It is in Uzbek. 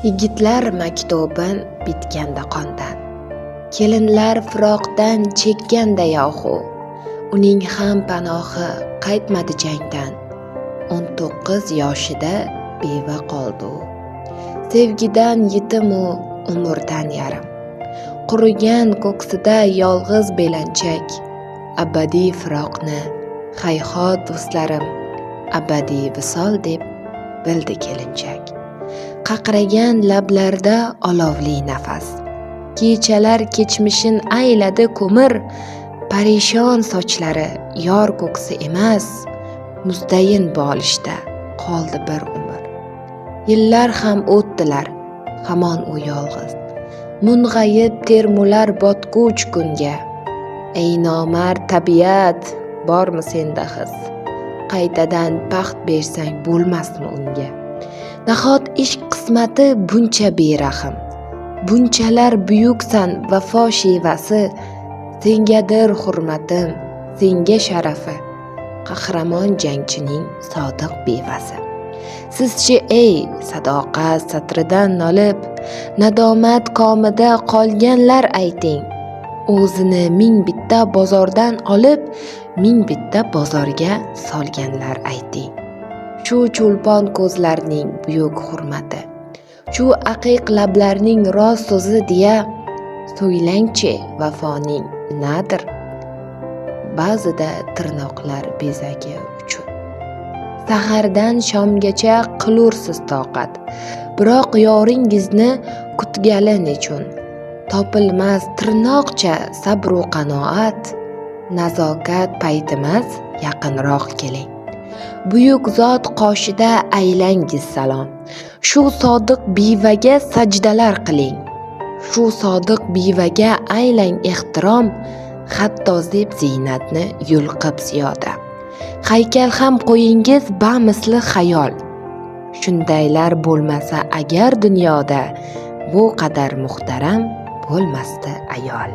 Yigitlar maktubin bitganda qondan, kelinlar firoqdan chekkanda yohu, uning ham panohi qaytmadi jangdan. 19 yoshida beva qoldi u. Sevgidan yetimu umrdan yarim, qurigan ko'ksida yolg'iz belanchak. Abadiy firoqni hayhot do'stlarim, abadiy visol deb bildi kelinchak. Qaqragan lablarda olovli nafas, kechalar kechmishin ayladi ko'mir. Parishon sochlari yor ko'ksi emas, muzdayin bolishda qoldi bir umr. Yillar ham o'tdilar, hamon u yolg'iz, mung'ayib termular botquch kunga. Ey nomard tabiat, bormi senda his? Qaytadan baxt bersang bo'lmasmi unga? Nahot ishq qismati buncha berahm, bunchalar buyuksan vafo shevasi. Sengadir hurmatim, senga sharafi, qahramon jangchining sodiq bevasi. Sizchi ey sadoqat satridan nolib, nadomat komida qolganlar ayting. O'zini ming bitta bozordan olib, ming bitta bozorga solganlar ayting. Shu cho'lpon ko'zlarning buyuk hurmati, shu aqiq lablarning rost so'zi deya, so'ylangchi vafoning nadir? Ba'zida tirnoqlar bezagi uchun sahardan shomgacha qilursiz toqat, biroq yoringizni kutgali nechun? Topilmas tirnoqcha sabru qanoat, nazokat paytimas yaqinroq keling. Buyuk zot qoshida aylangiz salom, shu sodiq bevaga sajdalar qiling. Shu sodiq bevaga aylang ehtirom, hatto zeb ziynatni yulqib ziyoda. Haykal ham qo'yingiz bamisli xayol. Shundaylar bo'lmasa agar dunyoda, bu qadar muhtaram bo'lmasdi ayol.